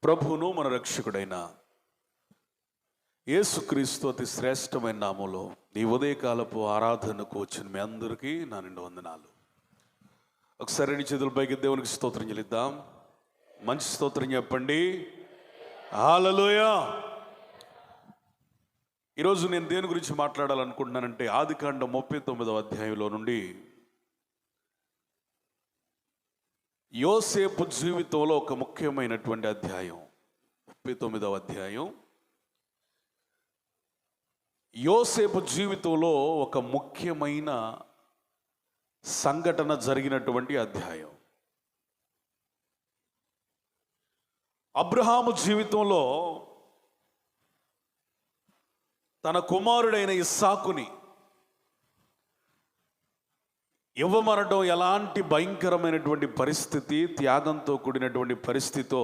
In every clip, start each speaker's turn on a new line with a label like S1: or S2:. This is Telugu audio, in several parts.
S1: ప్రభువును మన రక్షకుడైన యేసుక్రీస్తు అతి శ్రేష్టమైన నామంలో ఈ ఉదయకాలపు ఆరాధనకు వచ్చిన మీ అందరికీ నా నిండు వందనాలు. ఒకసారి నీ చేతుల పైకి దేవునికి స్తోత్రం చెల్లిద్దాం. మంచి స్తోత్రం చెప్పండి. హల్లెలూయా. ఈరోజు నేను దేని గురించి మాట్లాడాలనుకుంటున్నానంటే ఆదికాండం 39వ అధ్యాయంలో నుండి యోసేపు జీవితంలో ఒక ముఖ్యమైనటువంటి అధ్యాయం. 39వ అధ్యాయం యోసేపు జీవితంలో ఒక ముఖ్యమైన సంఘటన జరిగినటువంటి అధ్యాయం. అబ్రహాము జీవితంలో తన కుమారుడైన ఇస్సాకుని ఇవ్వమనడం ఎలాంటి భయంకరమైనటువంటి పరిస్థితి, త్యాగంతో కూడినటువంటి పరిస్థితితో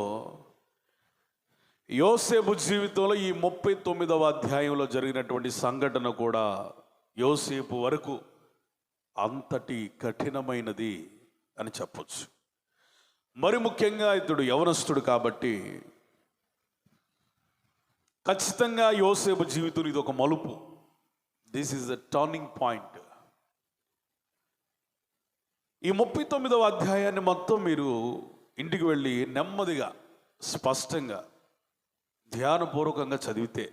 S1: యోసేపు జీవితంలో ఈ 39వ అధ్యాయంలో జరిగినటువంటి సంఘటన కూడా యోసేపు వరకు అంతటి కఠినమైనది అని చెప్పొచ్చు. మరి ముఖ్యంగా ఇతడు యవనస్తుడు కాబట్టి ఖచ్చితంగా యోసేపు జీవితం ఇది ఒక మలుపు. This is the turning point. ఈ 39వ అధ్యాయాన్ని మొత్తం మీరు ఇంటికి వెళ్ళి నెమ్మదిగా స్పష్టంగా ధ్యానపూర్వకంగా చదివితే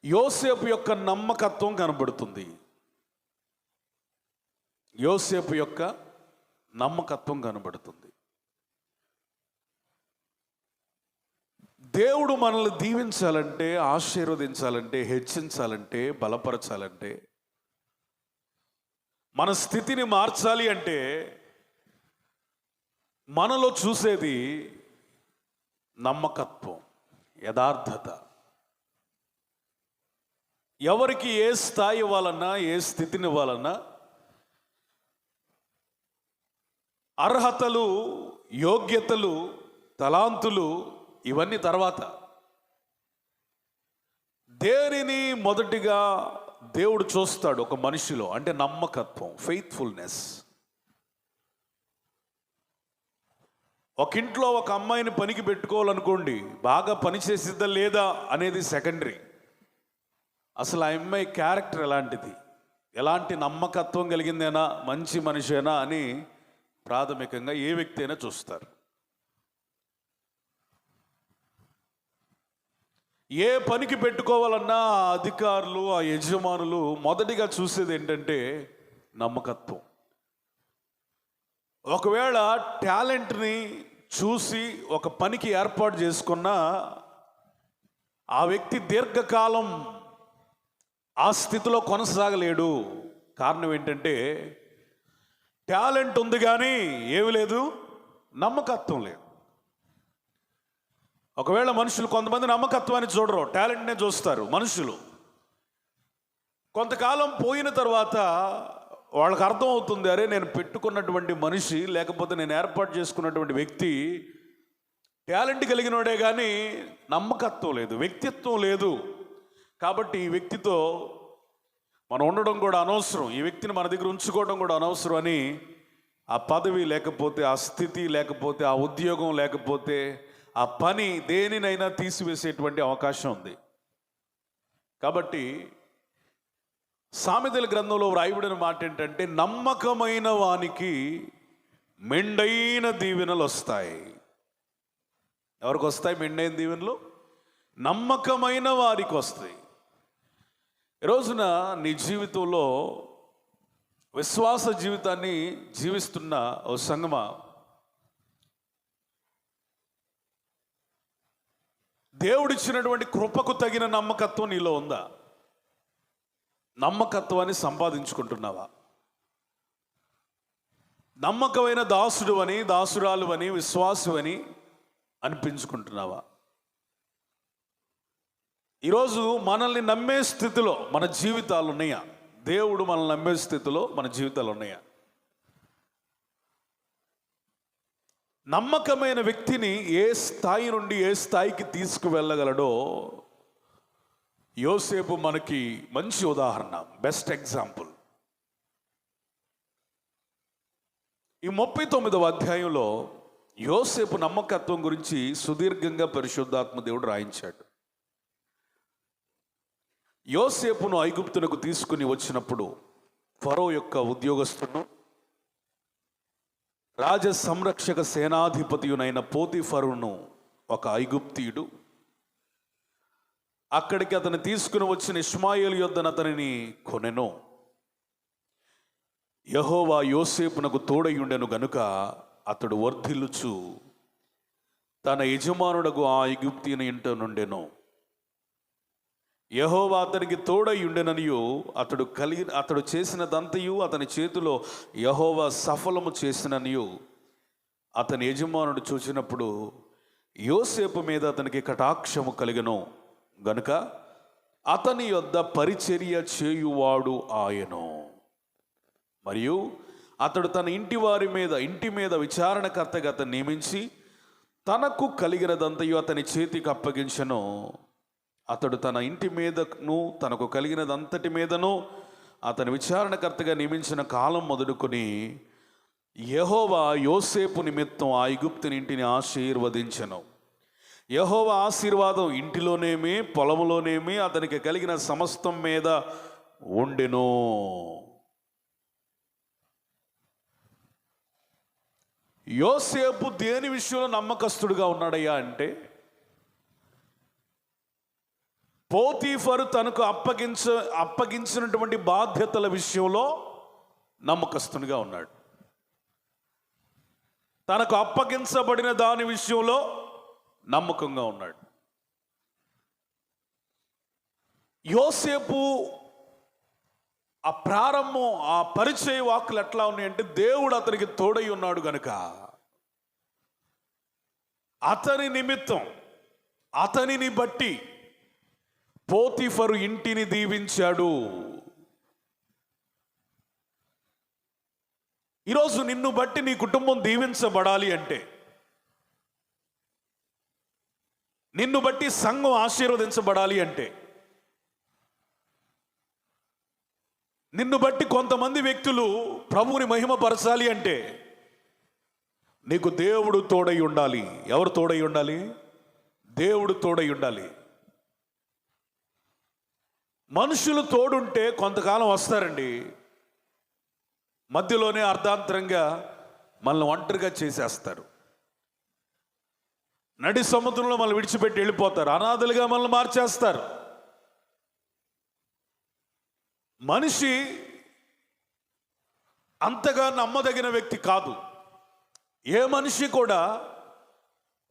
S1: యోసేపు యొక్క నమ్మకత్వం కనబడుతుంది. యోసేపు యొక్క నమ్మకత్వం కనబడుతుంది. దేవుడు మనల్ని దీవించాలంటే, ఆశీర్వదించాలంటే, హెచ్చించాలంటే, బలపరచాలంటే, మన స్థితిని మార్చాలి అంటే మనలో చూసేది నమ్మకత్వం, యథార్థత. ఎవరికి ఏ స్థాయి ఇవ్వాలన్నా, ఏ స్థితిని ఇవ్వాలన్నా అర్హతలు, యోగ్యతలు, తలాంతులు ఇవన్నీ తర్వాత. దేనిని మొదటిగా దేవుడు చూస్తాడు ఒక మనిషిలో అంటే నమ్మకత్వం, ఫెయిత్ఫుల్నెస్. ఒక ఇంట్లో ఒక అమ్మాయిని పనికి పెట్టుకోవాలనుకోండి, బాగా పని చేసిద్దా లేదా అనేది సెకండరీ. అసలు ఆ అమ్మాయి క్యారెక్టర్ ఎలాంటిది, ఎలాంటి నమ్మకత్వం కలిగిందేనా, మంచి మనిషేనా అని ప్రాథమికంగా ఏ వ్యక్తి అయినా చూస్తారు. ఏ పనికి పెట్టుకోవాలన్నా ఆ అధికారులు, ఆ యజమానులు మొదటిగా చూసేది ఏంటంటే నమ్మకత్వం. ఒకవేళ టాలెంట్ని చూసి ఒక పనికి ఏర్పాటు చేసుకున్న ఆ వ్యక్తి దీర్ఘకాలం ఆ స్థితిలో కొనసాగలేడు. కారణం ఏంటంటే టాలెంట్ ఉంది కానీ ఏమి లేదు, నమ్మకత్వం లేదు. ఒకవేళ మనుషులు కొంతమంది నమ్మకత్వాన్ని చూడరు, టాలెంట్నే చూస్తారు. మనుషులు కొంతకాలం పోయిన తర్వాత వాళ్ళకి అర్థం అవుతుంది, అరే నేను పెట్టుకున్నటువంటి మనిషి, లేకపోతే నేను ఏర్పాటు చేసుకున్నటువంటి వ్యక్తి టాలెంట్ కలిగినోడే కానీ నమ్మకత్వం లేదు, వ్యక్తిత్వం లేదు. కాబట్టి ఈ వ్యక్తితో మనం ఉండడం కూడా అనవసరం, ఈ వ్యక్తిని మన దగ్గర ఉంచుకోవడం కూడా అనవసరం అని ఆ పదవి లేకపోతే, ఆ స్థితి లేకపోతే, ఆ ఉద్యోగం లేకపోతే, ఆ పని దేనినైనా తీసివేసేటువంటి అవకాశం ఉంది. కాబట్టి సామెతల గ్రంథంలో వ్రాయబడిన మాట ఏంటంటే నమ్మకమైన వానికి మెండైన దీవెనలు వస్తాయి. ఎవరికి వస్తాయి మెండైన దీవెనలు? నమ్మకమైన వారికి వస్తాయి. ఈ రోజున నీ జీవితంలో విశ్వాస జీవితాన్ని జీవిస్తున్న ఓ సంగమా, దేవుడిచ్చినటువంటి కృపకు తగిన నమ్మకత్వం నీలో ఉందా? నమ్మకత్వాన్ని సంపాదించుకుంటున్నావా? నమ్మకమైన దాసుడు అని, దాసురాలు అని, విశ్వాసు అని అనిపించుకుంటున్నావా? ఈరోజు మనల్ని నమ్మే స్థితిలో మన జీవితాలు ఉన్నాయా? దేవుడు మనల్ని నమ్మే స్థితిలో మన జీవితాలు ఉన్నాయా? నమ్మకమైన వ్యక్తిని ఏ స్థాయి నుండి ఏ స్థాయికి తీసుకువెళ్ళగలడో యోసేపు మనకి మంచి ఉదాహరణ, బెస్ట్ ఎగ్జాంపుల్. ఈ 39వ అధ్యాయంలో యోసేపు నమ్మకత్వం గురించి సుదీర్ఘంగా పరిశుద్ధాత్మ దేవుడు రాయించాడు. యోసేపును ఐగుప్తునకు తీసుకుని వచ్చినప్పుడు ఫరో యొక్క ఉద్యోగస్తును, రాజ సంరక్షక సేనాధిపతియునైన పోతీఫరును ఒక ఐగుప్తీయుడు అక్కడికి అతను తీసుకుని వచ్చిన ఇష్మాయేలు యొద్దన అతనిని కొనెను. యెహోవా యోసేపునకు తోడయుండెను గనుక అతడు వర్ధిల్లుచు తన యజమానుడకు ఆ ఐగుప్తీయుని ఇంట నుండెను. యెహోవా అతనికి తోడయుండెననియు అతడు చేసినదంతయు అతని చేతిలో యెహోవా సఫలము చేసిననియు అతని యజమానుడు చూసినప్పుడు యోసేపు మీద అతనికి కటాక్షము కలిగెను గనుక అతని యొద్ద పరిచర్య చేయువాడు ఆయను. మరియు అతడు తన ఇంటి మీద విచారణకర్తగా అతను నియమించి తనకు కలిగినదంతయు అతని చేతికి అప్పగించెను. అతడు తన ఇంటి మీదను తనకు కలిగినదంతటి మీదను అతని విచారణకర్తగా నియమించిన కాలం మొదలుకొని యెహోవా యోసేపు నిమిత్తం ఆ ఐగుప్తుని ఇంటిని ఆశీర్వదించెను. యెహోవా ఆశీర్వాదం ఇంటిలోనేమి పొలంలోనేమి అతనికి కలిగిన సమస్తం మీద ఉండెను. యోసేపు దేని విషయంలో నమ్మకస్తుడుగా ఉన్నాడయ్యా అంటే, పోతీఫరు తనకు అప్పగించినటువంటి బాధ్యతల విషయంలో నమ్మకస్తునిగా ఉన్నాడు. తనకు అప్పగించబడిన దాని విషయంలో నమ్మకంగా ఉన్నాడు. యోసేపు ఆ ప్రారంభం, ఆ పరిచయ వాక్కులు ఎట్లా ఉన్నాయంటే, దేవుడు అతనికి తోడై ఉన్నాడు గనుక అతని నిమిత్తం, అతనిని బట్టి పోతీఫరు ఇంటిని దీవించాడు. ఈరోజు నిన్ను బట్టి నీ కుటుంబం దీవించబడాలి అంటే, నిన్ను బట్టి సంఘం ఆశీర్వదించబడాలి అంటే, నిన్ను బట్టి కొంతమంది వ్యక్తులు ప్రభువుని మహిమపరచాలి అంటే నీకు దేవుడు తోడై ఉండాలి. ఎవరు తోడై ఉండాలి? దేవుడు తోడై ఉండాలి. మనుషులు తోడుంటే కొంతకాలం వస్తారండి, మధ్యలోనే అర్ధాంతరంగా మనల్ని ఒంటరిగా చేసేస్తారు. నడి సముద్రంలో మనల్ని విడిచిపెట్టి వెళ్ళిపోతారు, అనాథలుగా మనల్ని మార్చేస్తారు. మనిషి అంతగా నమ్మదగిన వ్యక్తి కాదు. ఏ మనిషి కూడా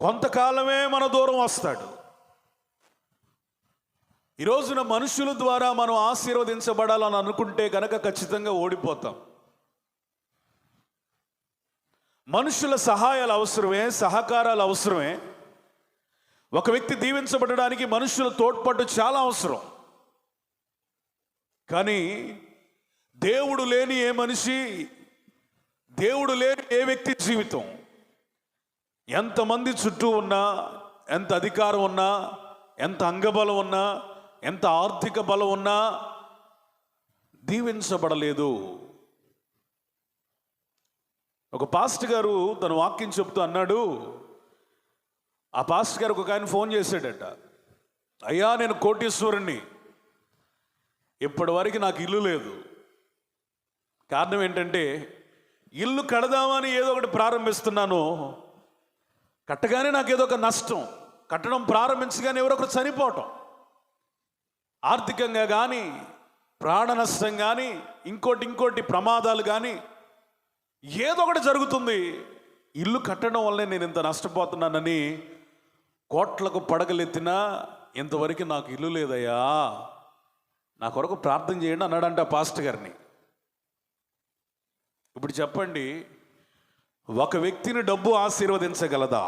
S1: కొంతకాలమే మన దూరం వస్తాడు. ఈ రోజున మనుషుల ద్వారా మనం ఆశీర్వదించబడాలని అనుకుంటే కనుక ఖచ్చితంగా ఓడిపోతాం. మనుషుల సహాయాలు అవసరమే, సహకారాలు అవసరమే. ఒక వ్యక్తి దీవించబడడానికి మనుషుల తోడ్పాటు చాలా అవసరం. కానీ దేవుడు లేని ఏ మనిషి, దేవుడు లేని ఏ వ్యక్తి జీవితం, ఎంతమంది చుట్టూ ఉన్నా, ఎంత అధికారం ఉన్నా, ఎంత అంగబలం ఉన్నా, ఎంత ఆర్థిక బలం ఉన్నా దీవించబడలేదు. ఒక పాస్టర్ గారు తన వాక్యం చెప్తూ అన్నాడు, ఆ పాస్టర్ గారికి ఒక ఆయన ఫోన్ చేశాడట, అయ్యా నేను కోటీశ్వరుణ్ణి, ఇప్పటి వరకు నాకు ఇల్లు లేదు. కారణం ఏంటంటే, ఇల్లు కడదామని ఏదో ఒకటి ప్రారంభిస్తున్నాను, కట్టగానే నాకు ఏదో ఒక నష్టం, కట్టడం ప్రారంభించగానే ఎవరో ఒకరు చనిపోవటం, ఆర్థికంగా కానీ ప్రాణ నష్టం కానీ ఇంకోటి ప్రమాదాలు కానీ ఏదో ఒకటి జరుగుతుంది. ఇల్లు కట్టడం వల్లే నేను ఇంత నష్టపోతున్నానని కోట్లకు పడగలెత్తినా ఇంతవరకు నాకు ఇల్లు లేదయ్యా, నా కొరకు ప్రార్థన చేయండి అన్నాడంట పాస్టర్ గారిని. ఇప్పుడు చెప్పండి, ఒక వ్యక్తిని డబ్బు ఆశీర్వదించగలదా?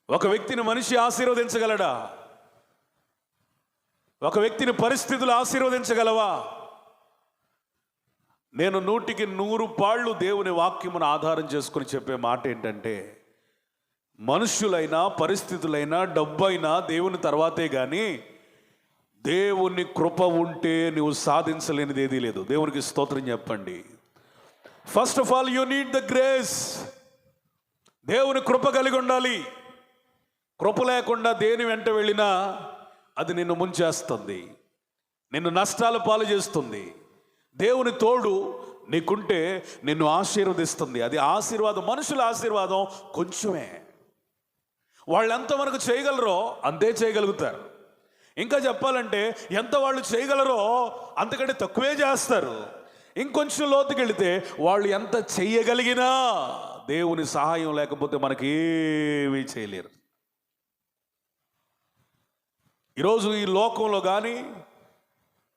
S1: ఒక వ్యక్తిని మనిషి ఆశీర్వదించగలడా? ఒక వ్యక్తిని పరిస్థితులు ఆశీర్వదించగలవా? నేను 100కి 100 పాళ్ళు దేవుని వాక్యమును ఆధారం చేసుకుని చెప్పే మాట ఏంటంటే, మనుషులైనా పరిస్థితులైనా డబ్బైనా దేవుని తర్వాతే కానీ దేవుని కృప ఉంటే నువ్వు సాధించలేనిది ఏదీ లేదు. దేవునికి స్తోత్రం చెప్పండి. First of all you need the grace. దేవుని కృప కలిగి ఉండాలి. కృప లేకుండా దేని వెంట వెళ్ళినా అది నిన్ను ముంచేస్తుంది, నిన్ను నష్టాల పాలు చేస్తుంది. దేవుని తోడు నీకుంటే నిన్ను ఆశీర్వదిస్తుంది. అది ఆశీర్వాదం. మనుషుల ఆశీర్వాదం కొంచెమే. వాళ్ళు ఎంత మనకు చేయగలరో అంతే చేయగలుగుతారు. ఇంకా చెప్పాలంటే ఎంత వాళ్ళు చేయగలరో అంతకంటే తక్కువే చేస్తారు. ఇంకొంచెం లోతుకెళితే వాళ్ళు ఎంత చెయ్యగలిగినా దేవుని సహాయం లేకపోతే మనకి ఏమీ చేయలేరు. ఈరోజు ఈ లోకంలో కానీ,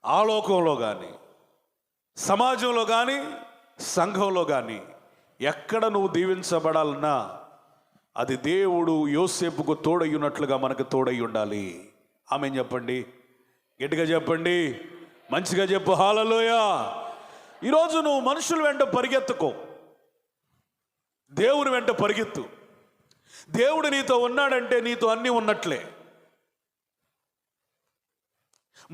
S1: ఆ లోకంలో కానీ, సమాజంలో కానీ, సంఘంలో కానీ ఎక్కడ నువ్వు దీవించబడాలన్నా అది దేవుడు యోసేపుకు తోడయ్యున్నట్లుగా మనకు తోడై ఉండాలి. ఆమేన్ చెప్పండి, గట్టిగా చెప్పండి, మంచిగా చెప్పు హల్లెలూయా. ఈరోజు నువ్వు మనుషుల వెంట పరిగెత్తుకో, దేవుని వెంట పరిగెత్తు. దేవుడు నీతో ఉన్నాడంటే నీతో అన్నీ ఉన్నట్లే.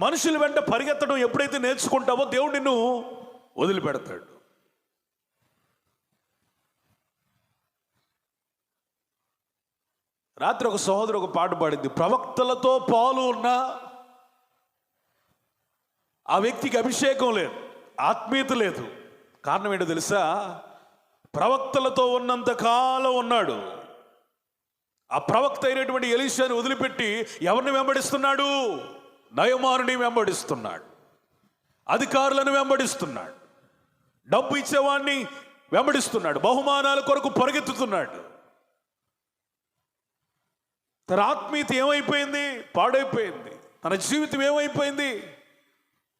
S1: మనుషుల వెంట పరిగెత్తడం ఎప్పుడైతే నేర్చుకుంటావో దేవుడు నిన్ను వదిలిపెడతాడు. రాత్రి ఒక సహోదరు ఒక పాట పాడింది. ప్రవక్తలతో పాలు ఉన్న ఆ వ్యక్తికి అభిషేకం లేదు, ఆత్మీయత లేదు. కారణం ఏంటో తెలుసా? ప్రవక్తలతో ఉన్నంత కాలం ఉన్నాడు. ఆ ప్రవక్త అయినటువంటి ఎలీషాని వదిలిపెట్టి ఎవరిని వెంబడిస్తున్నాడు? నయమానుని వెంబడిస్తున్నాడు, అధికారులను వెంబడిస్తున్నాడు, డబ్బు ఇచ్చేవాడిని వెంబడిస్తున్నాడు, బహుమానాల కొరకు పరిగెత్తుతున్నాడు. తన ఆత్మీయత ఏమైపోయింది? పాడైపోయింది. తన జీవితం ఏమైపోయింది?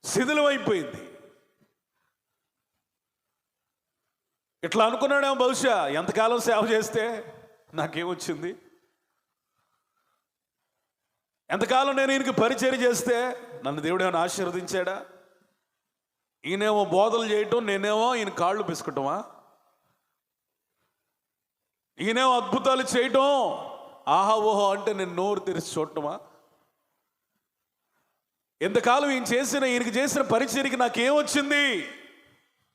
S1: శిథిలం అయిపోయింది. ఇట్లా అనుకున్నాడేమో బహుశా, ఎంతకాలం సేవ చేస్తే నాకేమొచ్చింది, ఎంతకాలం నేను ఈయనకి పరిచర్య చేస్తే నన్ను దేవుడు ఏమైనా ఆశీర్వదించాడా? ఈయనేమో బోధలు చేయటం, నేనేమో ఈయన కాళ్ళు పిసుకటమా? ఈయనేమో అద్భుతాలు చేయటం, ఆహా ఓహో అంటే నేను నోరు తెరిచి చూడటమా? ఎంతకాలం ఈయనకి చేసిన పరిచర్యకి నాకేమొచ్చింది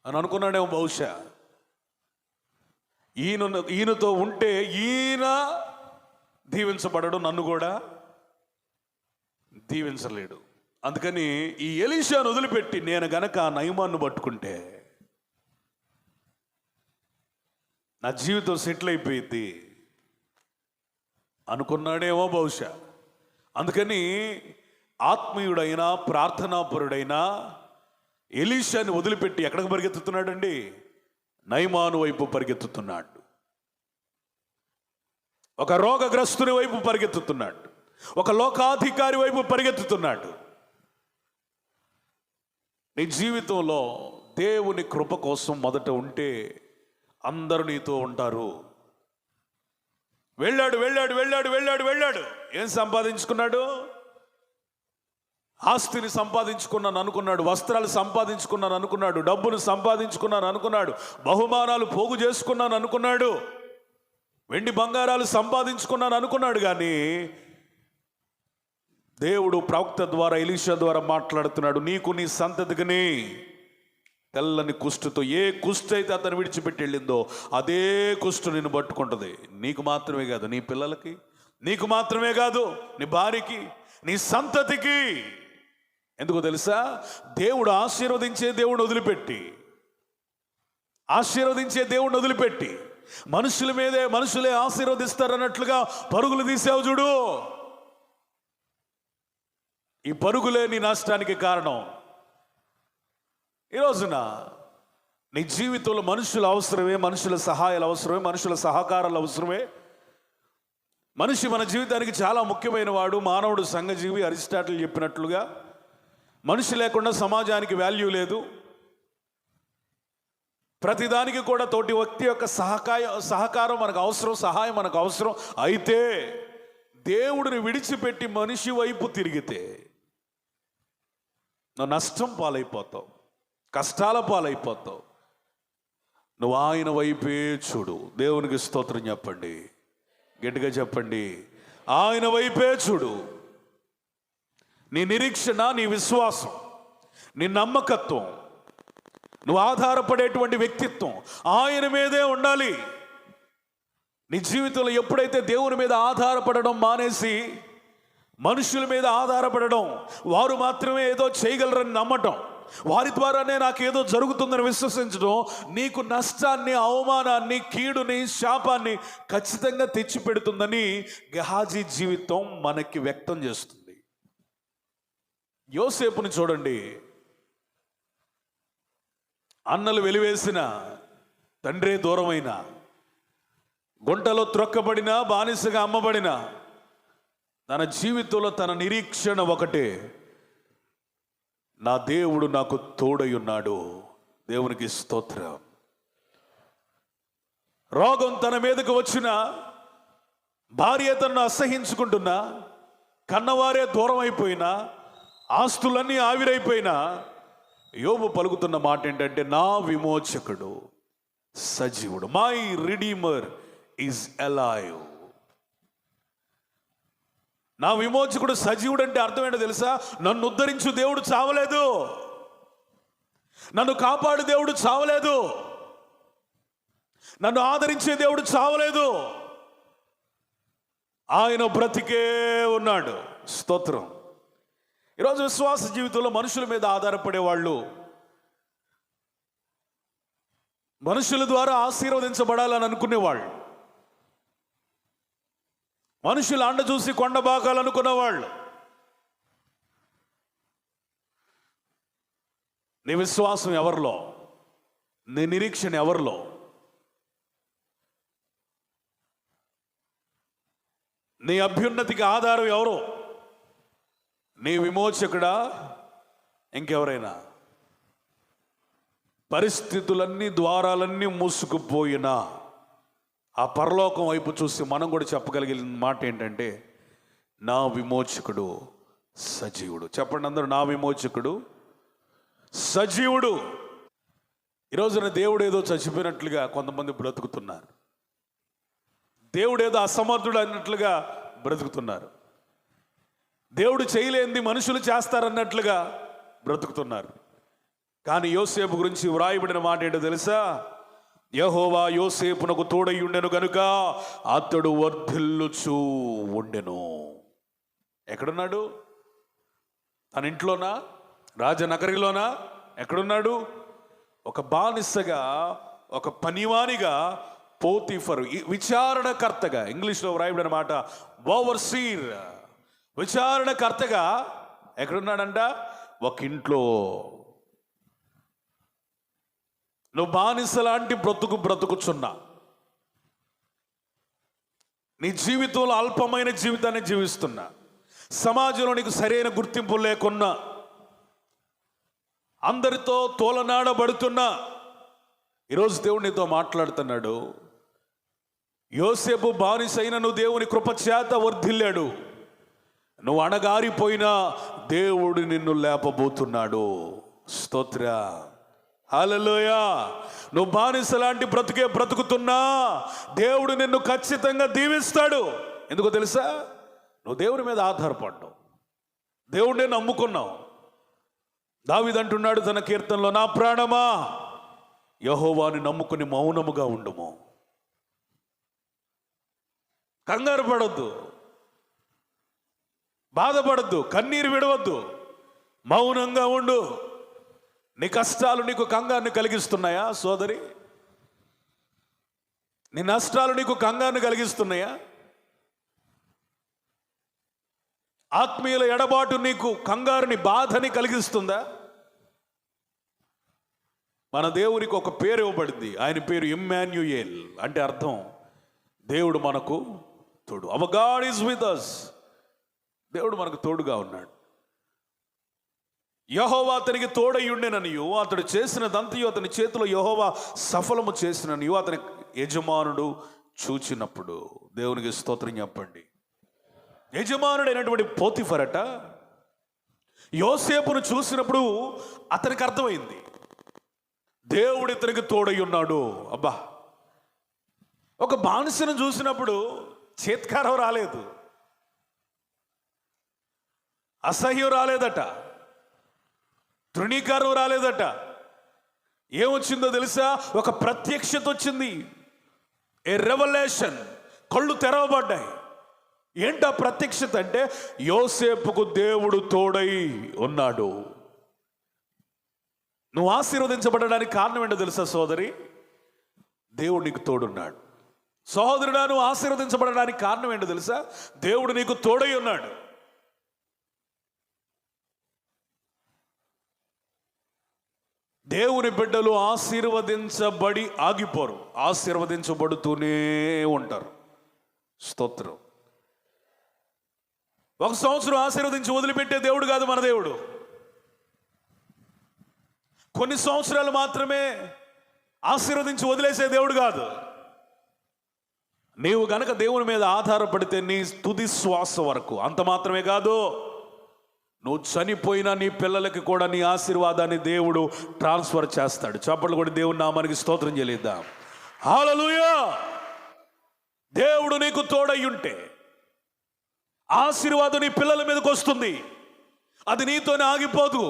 S1: అని అనుకున్నాడేమో బహుశా. ఈయనతో ఉంటే ఈయన దీవించబడడు, నన్ను కూడా దీవించలేడు. అందుకని ఈ ఎలీషాను వదిలిపెట్టి నేను గనక నయమాన్ని పట్టుకుంటే నా జీవితం సెటిల్ అయిపోయింది అనుకున్నాడేమో బహుశా. అందుకని ఆత్మీయుడైనా ప్రార్థనాపరుడైనా ఎలీషాని వదిలిపెట్టి ఎక్కడికి పరిగెత్తుతున్నాడండి? నయమాను వైపు పరిగెత్తుతున్నాడు. ఒక రోగగ్రస్తుని వైపు పరిగెత్తుతున్నాడు, ఒక లోకాధికారి వైపు పరిగెత్తుతున్నాడు. నీ జీవితంలో దేవుని కృప కోసం మొదట ఉంటే అందరూ నీతో ఉంటారు. వెళ్ళాడు వెళ్ళాడు వెళ్ళాడు వెళ్ళాడు వెళ్ళాడు ఏం సంపాదించుకున్నాడు? ఆస్తిని సంపాదించుకున్నాను అనుకున్నాడు, వస్త్రాలు సంపాదించుకున్నాను అనుకున్నాడు, డబ్బును సంపాదించుకున్నాను అనుకున్నాడు, బహుమానాలు పోగు చేసుకున్నాను అనుకున్నాడు, వెండి బంగారాలు సంపాదించుకున్నాను అనుకున్నాడు. కానీ దేవుడు ప్రవక్త ద్వారా ఎలీషా ద్వారా మాట్లాడుతున్నాడు. నీకు నీ సంతతికి తెల్లని కుష్టుతో, ఏ కుష్టు అయితే అతను విడిచిపెట్టి వెళ్ళిందో అదే కుష్టు నిన్ను పట్టుకుంటుంది. నీకు మాత్రమే కాదు, నీ పిల్లలకి, నీకు మాత్రమే కాదు, నీ భార్యకి, నీ సంతతికి. ఎందుకో తెలుసా? దేవుడు ఆశీర్వదించే దేవుడిని వదిలిపెట్టి మనుషుల మీదే మనుషులే ఆశీర్వదిస్తారన్నట్లుగా పరుగులు తీసావు చూడు. ఈ పరుగులే నీ నష్టానికి కారణం. ఈ రోజున నీ జీవితంలో మనుషుల అవసరమే, మనుషుల సహాయాలు అవసరమే, మనుషుల సహకారాలు అవసరమే. మనిషి మన జీవితానికి చాలా ముఖ్యమైన వాడు. మానవుడు సంఘజీవి. అరిస్టాటిల్ చెప్పినట్లుగా మనిషి లేకుండా సమాజానికి వాల్యూ లేదు. ప్రతిదానికి కూడా తోటి వ్యక్తి యొక్క సహకారం మనకు అవసరం, సహాయం మనకు అవసరం. అయితే దేవుడిని విడిచిపెట్టి మనిషి వైపు తిరిగితే నువ్వు నష్టం పాలైపోతావు, కష్టాల పాలైపోతావు. నువ్వు ఆయన వైపే చూడు. దేవునికి స్తోత్రం చెప్పండి, గట్టిగా చెప్పండి. ఆయన వైపే చూడు. నీ నిరీక్షణ, నీ విశ్వాసం, నీ నమ్మకత్వం, నువ్వు ఆధారపడేటువంటి వ్యక్తిత్వం ఆయన మీదే ఉండాలి. నీ జీవితంలో ఎప్పుడైతే దేవుని మీద ఆధారపడడం మానేసి మనుషుల మీద ఆధారపడడం, వారు మాత్రమే ఏదో చేయగలరని నమ్మటం, వారి ద్వారానే నాకేదో జరుగుతుందని విశ్వసించడం నీకు నష్టాన్ని, అవమానాన్ని, కీడుని, శాపాన్ని ఖచ్చితంగా తెచ్చిపెడుతుందని గెహాజీ జీవితం మనకి వ్యక్తం చేస్తుంది. యోసేపుని చూడండి. అన్నలు వెలివేసిన, తండ్రే దూరమైన, గుంటలో త్రొక్కబడిన, బానిసగా అమ్మబడిన, తన జీవితంలో తన నిరీక్షణ ఒకటే, నా దేవుడు నాకు తోడై ఉన్నాడు. దేవునికి స్తోత్రం. రోగం తన మీదకు వచ్చిన, భార్య తనను అసహించుకుంటున్నా, కన్నవారే దూరం అయిపోయినా, ఆస్తులన్నీ ఆవిరైపోయినా, యోబు పలుకుతున్న మాట ఏంటంటే, నా విమోచకుడు సజీవుడు, మై రిడీమర్ ఈజ్ అలైవ్. నా విమోచకుడు సజీవుడు అంటే అర్థం ఏంటో తెలుసా? నన్ను ఉద్ధరించు దేవుడు చావలేదు, నన్ను కాపాడు దేవుడు చావలేదు, నన్ను ఆదరించే దేవుడు చావలేదు, ఆయన బ్రతికే ఉన్నాడు. స్తోత్రం. ఈరోజు విశ్వాస జీవితంలో మనుషుల మీద ఆధారపడే వాళ్ళు, మనుషుల ద్వారా ఆశీర్వదించబడాలని అనుకునేవాళ్ళు, మనుషులు అండ చూసి కొండబాకాలనుకున్నవాళ్ళు, నీ విశ్వాసం ఎవరిలో? నీ నిరీక్షణ ఎవరిలో? నీ అభ్యున్నతికి ఆధారం ఎవరు? నీ విమోచకుడా, ఇంకెవరైనా? పరిస్థితులన్నీ, ద్వారాలన్నీ మూసుకుపోయినా ఆ పరలోకం వైపు చూసి మనం కూడా చెప్పగలిగిన మాట ఏంటంటే, నా విమోచకుడు సజీవుడు. చెప్పండి అందరూ, నా విమోచకుడు సజీవుడు. ఈరోజున దేవుడు ఏదో చచ్చిపోయినట్లుగా కొంతమంది బ్రతుకుతున్నారు, దేవుడు ఏదో అసమర్థుడు అన్నట్లుగా బ్రతుకుతున్నారు, దేవుడు చేయలేనిది మనుషులు చేస్తారన్నట్లుగా బ్రతుకుతున్నారు. కానీ యోసేపు గురించి వ్రాయబడిన మాట ఏంటో తెలుసా? యెహోవా యోసేపునకు తోడై ఉండెను గనుక అతడు వర్ధిల్లుచూ ఉండెను. ఎక్కడున్నాడు? తన ఇంట్లోనా? రాజనగరిలోనా? ఎక్కడున్నాడు? ఒక బానిసగా, ఒక పనివానిగా, పోతీఫరు విచారణకర్తగా, ఇంగ్లీష్లో వ్రాయబడిన మాట ఓవర్సీర్, విచారణకర్తగా ఎక్కడున్నాడంట? ఒక ఇంట్లో. నువ్వు బానిస లాంటి బ్రతుకుచున్నా, నీ జీవితంలో అల్పమైన జీవితాన్ని జీవిస్తున్నా, సమాజంలో నీకు సరైన గుర్తింపు లేకున్నా, అందరితో తోలనాడబడుతున్నా, ఈరోజు దేవుడు నీతో మాట్లాడుతున్నాడు. యోసేపు బానిసైన నువ్వు దేవుని కృపచేత వర్ధిల్లాడు. నువ్వు అణగారిపోయినా దేవుడు నిన్ను లేపబోతున్నాడు. స్తోత్ర, హల్లెలూయా. నువ్వు బానిస లాంటి బ్రతుకే బ్రతుకుతున్నా దేవుడు నిన్ను ఖచ్చితంగా దీవిస్తాడు. ఎందుకో తెలుసా? నువ్వు దేవుడి మీద ఆధారపడ్డావు, దేవుడినే నమ్ముకున్నావు. దావీదు అంటున్నాడు తన కీర్తనలో, నా ప్రాణమా యెహోవాని నమ్ముకుని మౌనముగా ఉండుము. కంగారు పడొద్దు, బాధపడద్దు, కన్నీరు విడవద్దు, మౌనంగా ఉండు. నీ కష్టాలు నీకు కంగారుని కలిగిస్తున్నాయా సోదరి? నీ నష్టాలు నీకు కంగారుని కలిగిస్తున్నాయా? ఆత్మీయుల ఎడబాటు నీకు కంగారుని, బాధని కలిగిస్తుందా? మన దేవునికి ఒక పేరు ఇవ్వబడింది, ఆయన పేరు ఇమ్మాన్యుయేల్. అంటే అర్థం దేవుడు మనకు తోడు. Hour God is with us. దేవుడు మనకు తోడుగా ఉన్నాడు. యెహోవా అతనికి తోడై ఉండెననియు, అతడు చేసినదంతయు అతని చేతిలో యెహోవా సఫలము చేసిననియు అతని యజమానుడు చూచినప్పుడు. దేవునికి స్తోత్రం చెప్పండి. యజమానుడైనటువంటి పోతిఫరట యోసేపును చూసినప్పుడు అతనికి అర్థమైంది, దేవుడు ఇతనికి తోడై ఉన్నాడు. అబ్బా, ఒక బానిసను చూసినప్పుడు చేత్కారం రాలేదు, అసహ్యం రాలేదట, తృణీకారం రాలేదట, ఏమొచ్చిందో తెలుసా? ఒక ప్రత్యక్షత వచ్చింది, ఏ రెవల్యూషన్. కళ్ళు తెరవబడ్డాయి. ఏంటా ప్రత్యక్షత అంటే, యోసేపుకు దేవుడు తోడై ఉన్నాడు. నువ్వు ఆశీర్వదించబడడానికి కారణం ఏంటో తెలుసా సోదరి? దేవుడు నీకు తోడున్నాడు. సహోదరుడా, నువ్వు ఆశీర్వదించబడడానికి కారణం ఏంటో తెలుసా? దేవుడు నీకు తోడై ఉన్నాడు. దేవుని బిడ్డలు ఆశీర్వదించబడి ఆగిపోరు, ఆశీర్వదించబడుతూనే ఉంటారు. స్తోత్రం. ఒక సంవత్సరం ఆశీర్వదించి వదిలిపెట్టే దేవుడు కాదు మన దేవుడు. కొన్ని సంవత్సరాలు మాత్రమే ఆశీర్వదించి వదిలేసే దేవుడు కాదు. నీవు గనక దేవుని మీద ఆధారపడితే నీ తుది శ్వాస వరకు, అంత మాత్రమే కాదు, నువ్వు చనిపోయినా నీ పిల్లలకి కూడా నీ ఆశీర్వాదాన్ని దేవుడు ట్రాన్స్ఫర్ చేస్తాడు. చప్పట్లు కూడా దేవుని నామానికి స్తోత్రం చెల్లిద్దాం. హల్లెలూయా. దేవుడు నీకు తోడై ఉంటే ఆశీర్వాదం నీ పిల్లల మీదకి వస్తుంది. అది నీతోనే ఆగిపోదు.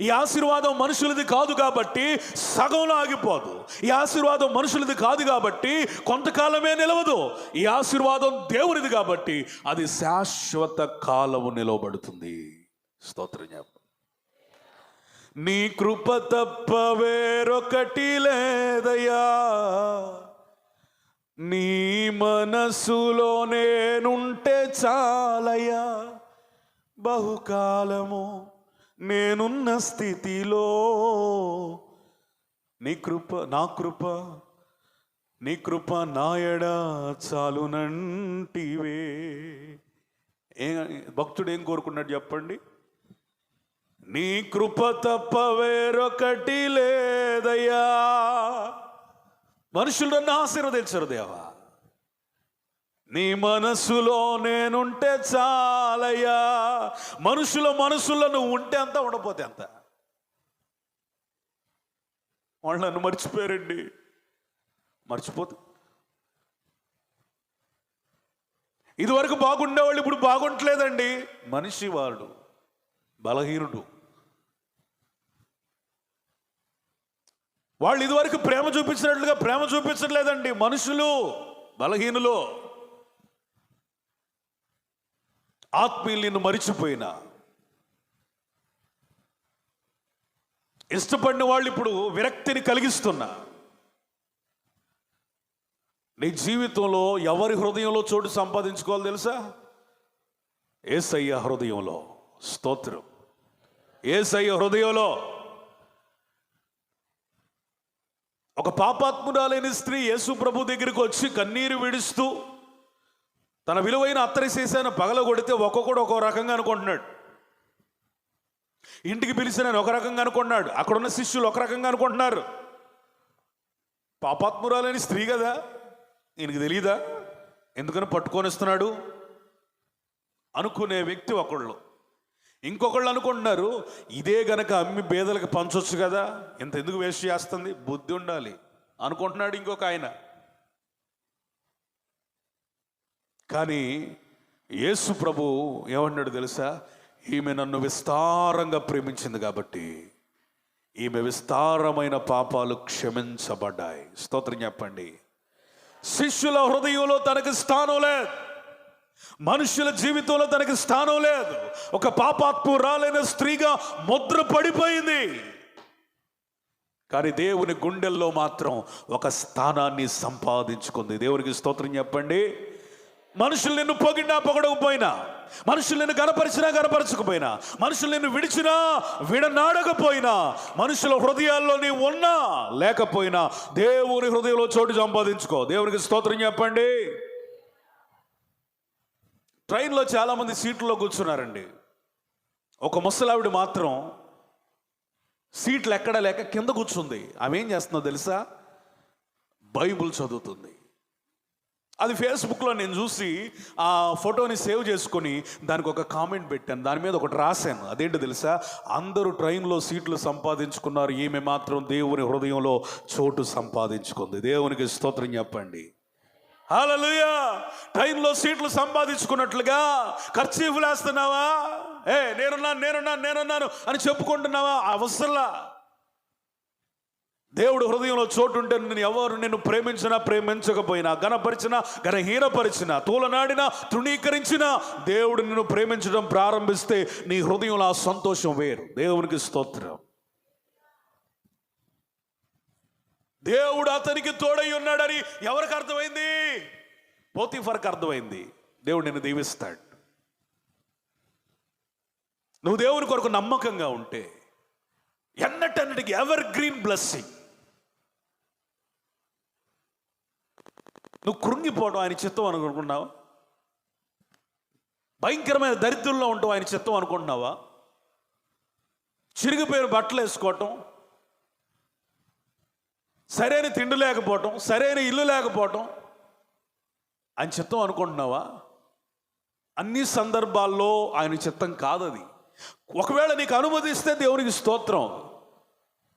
S1: ఈ ఆశీర్వాదం మనుషులది కాదు కాబట్టి సగంలో ఆగిపోదు. ఈ ఆశీర్వాదం మనుషులది కాదు కాబట్టి కొంతకాలమే నిలవదు. ఈ ఆశీర్వాదం దేవునిది కాబట్టి అది శాశ్వత కాలము నిలవబడుతుంది. స్తోత్రం చెప్పు. నీ కృప తప్ప వేరొకటి లేదయ్యా, నీ మనసులో నేనుంటే చాలయ్యా, బహుకాలము నేనున్న స్థితిలో నీ కృప, నా కృప, నీ కృప నాయడ చాలునంటివే. భక్తుడు ఏం కోరుకున్నాడు చెప్పండి? నీ కృప తప్ప వేరొకటి లేదయ్యా. మనుషులు నన్ను ఆశీర్వదించరు దేవా, నీ మనసులో నేనుంటే చాలయ్యా. మనసులో నువ్వు ఉంటే అంత, ఉండపోతే అంత. వాళ్ళు నన్ను మర్చిపోయారండి. మర్చిపోతే ఇదివరకు బాగుండేవాళ్ళు ఇప్పుడు బాగుంటలేదండి. మనిషి వాడు బలహీనుడు. వాళ్ళు ఇదివరకు ప్రేమ చూపించినట్లుగా ప్రేమ చూపించట్లేదండి. మనుషులు బలహీనులు. ఆత్మీయులను మరిచిపోయినా ఇష్టపడిన వాళ్ళు ఇప్పుడు విరక్తిని కలిగిస్తున్నా. నీ జీవితంలో ఎవరి హృదయంలో చోటు సంపాదించుకోవాలి తెలుసా? యేసయ్య హృదయంలో. స్తోత్రం. యేసయ్య హృదయంలో. ఒక పాపాత్మురాలైన స్త్రీ యేసు ప్రభు దగ్గరికి వచ్చి కన్నీరు విడుస్తూ తన విలువైన అత్తరి సీసాను పగలగొడితే ఒక్కొక్కడు ఒక్కో రకంగా అనుకుంటున్నాడు. ఇంటికి పిలిచిన ఒక రకంగా అనుకుంటున్నాడు, అక్కడున్న శిష్యులు ఒక రకంగా అనుకుంటున్నారు. పాపాత్మురాలైన స్త్రీ కదా, ఈయనకి తెలియదా ఎందుకని పట్టుకొని వస్తున్నాడు అనుకునే వ్యక్తి ఒకళ్ళు. ఇంకొకళ్ళు అనుకుంటున్నారు, ఇదే గనక అమ్మి పేదలకు పంచొచ్చు కదా, ఇంత ఎందుకు వేస్ట్ చేస్తుంది, బుద్ధి ఉండాలి అనుకుంటున్నాడు ఇంకొక ఆయన. కానీ యేసు ప్రభు ఏమన్నాడు తెలుసా? ఈమె నన్ను విస్తారంగా ప్రేమించింది కాబట్టి ఈమె విస్తారమైన పాపాలు క్షమించబడ్డాయి. స్తోత్రం చెప్పండి. శిష్యుల హృదయంలో తనకి స్థానం లేదు, మనుషుల జీవితంలో తనకి స్థానం లేదు. ఒక పాపాత్మురాలైన స్త్రీగా ముద్ర పడిపోయింది. కానీ దేవుని గుండెల్లో మాత్రం ఒక స్థానాన్ని సంపాదించుకుంది. దేవునికి స్తోత్రం చెప్పండి. మనుషులు నిన్ను పొగిడినా పొగడకపోయినా, మనుషులు నిన్ను గనపరిచినా గనపరచకపోయినా, మనుషులు నిన్ను విడిచినా విడనాడకపోయినా, మనుషుల హృదయాల్లో నీ ఉన్నా లేకపోయినా దేవుని హృదయంలో చోటు సంపాదించుకో. దేవునికి స్తోత్రం చెప్పండి. ట్రైన్లో చాలామంది సీట్లలో కూర్చున్నారండి. ఒక ముసలావిడ మాత్రం సీట్లు ఎక్కడ లేక కింద కూర్చుంది. ఆమె ఏం చేస్తుందో తెలుసా? బైబుల్ చదువుతుంది. అది ఫేస్బుక్లో నేను చూసి ఆ ఫోటోని సేవ్ చేసుకొని దానికి ఒక కామెంట్ పెట్టాను. దాని మీద ఒకటి రాశాను. అదేంటో తెలుసా? అందరూ ట్రైన్లో సీట్లు సంపాదించుకున్నారు, ఈమె మాత్రం దేవుని హృదయంలో చోటు సంపాదించుకుంది. దేవునికి స్తోత్రం చెప్పండి. హల్లెలూయా. ట్రైన్లో సీట్లు సంపాదించుకున్నట్లుగా ఖర్చీఫ్లు వేస్తున్నావా? నేనున్నాను అని చెప్పుకుంటున్నావా? అవసరంలా. దేవుడు హృదయంలో చోటు ఉంటే నేను ఎవరు నిన్ను ప్రేమించినా ప్రేమించకపోయినా, ఘనపరిచినా ఘనహీనపరిచినా, తూలనాడినా తృణీకరించినా, దేవుడు నిన్ను ప్రేమించడం ప్రారంభిస్తే నీ హృదయంలో ఆ సంతోషం వేరు. దేవునికి స్తోత్రం. దేవుడు అతనికి తోడై ఉన్నాడని ఎవరికి అర్థమైంది? పోతీఫర్కి అర్థమైంది. దేవుడు నిన్ను దీవిస్తాడు. నువ్వు దేవుని కొరకు నమ్మకంగా ఉంటే ఎన్నటన్నిటికీ ఎవర్ గ్రీన్ బ్లెస్సింగ్. నువ్వు కృంగిపోవడం ఆయన చిత్తం అనుకుంటున్నావా? భయంకరమైన దరిద్రంలో ఉంటావు ఆయన చిత్తం అనుకుంటున్నావా? చిరిగిపోయిన బట్టలు వేసుకోవటం, సరైన తిండి లేకపోవటం, సరైన ఇల్లు లేకపోవటం ఆయన చిత్తం అనుకుంటున్నావా? అన్ని సందర్భాల్లో ఆయన చిత్తం కాదది. ఒకవేళ నీకు అనుమతిస్తే దేవునికి స్తోత్రం.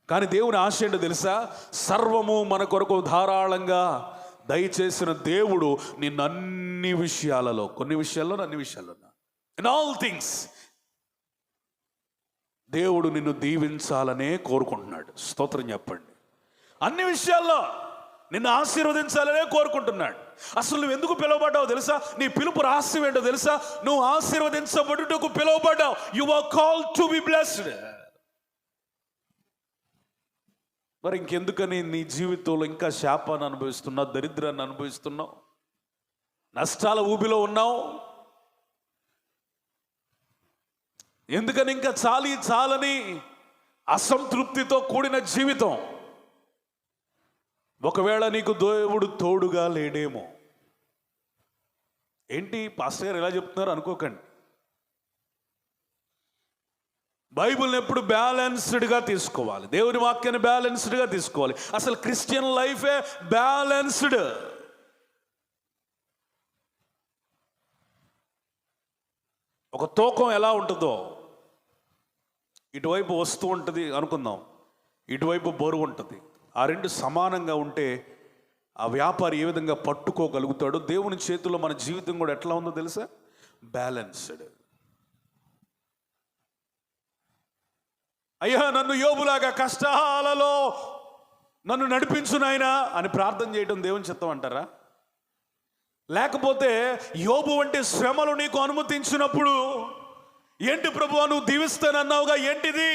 S1: కానీ దేవుని ఆశ ఏంటో తెలుసా? సర్వము మన కొరకు ధారాళంగా దయచేసిన దేవుడు నిన్ను అన్ని విషయాలలో, కొన్ని విషయాల్లో అన్ని విషయాల్లో, ఇన్ ఆల్ థింగ్స్ దేవుడు నిన్ను దీవించాలనే కోరుకుంటున్నాడు. స్తోత్రం చెప్పండి. అన్ని విషయాల్లో నిన్ను ఆశీర్వదించాలనే కోరుకుంటున్నాడు. అసలు నువ్వు ఎందుకు పిలువబడ్డావు తెలుసా? నీ పిలుపు రహస్యం ఏంటో తెలుసా? నువ్వు ఆశీర్వదించబడుటకు పిలువబడ్డావు. You are called to be blessed. మరి ఇంకెందుకని నీ జీవితంలో ఇంకా శాపాన్ని అనుభవిస్తున్నావు, దరిద్రాన్ని అనుభవిస్తున్నావు, నష్టాల ఊబిలో ఉన్నావు? ఎందుకని ఇంకా చాలని అసంతృప్తితో కూడిన జీవితం? ఒకవేళ నీకు దేవుడు తోడుగా లేడేమో. ఏంటి పాస్టర్ గారు ఎలా చెప్తున్నారు అనుకోకండి. బైబిల్ని ఎప్పుడు బ్యాలెన్స్డ్గా తీసుకోవాలి. దేవుని వాక్యాన్ని బ్యాలెన్స్డ్గా తీసుకోవాలి. అసలు క్రిస్టియన్ లైఫే బ్యాలెన్స్డ్. ఒక తూకం ఎలా ఉంటుందో, ఇటువైపు వస్తూ ఉంటుంది అనుకుందాం, ఇటువైపు బరువు ఉంటుంది. ఆ రెండు సమానంగా ఉంటే ఆ వ్యాపారి ఏ విధంగా పట్టుకోగలుగుతాడో, దేవుని చేతుల్లో మన జీవితం కూడా ఎట్లా ఉందో తెలుసా? బ్యాలెన్స్డ్. అయ్యా నన్ను యోబులాగా కష్టాలలో నన్ను నడిపించు నాయనా అని ప్రార్థన చేయడం దేవుని చిత్తం అంటారా? లేకపోతే యోబు వంటి శ్రమలు నీకు అనుమతించినప్పుడు, ఏంటి ప్రభువా నువ్వు దీవిస్తానన్నావుగా, ఏంటిది?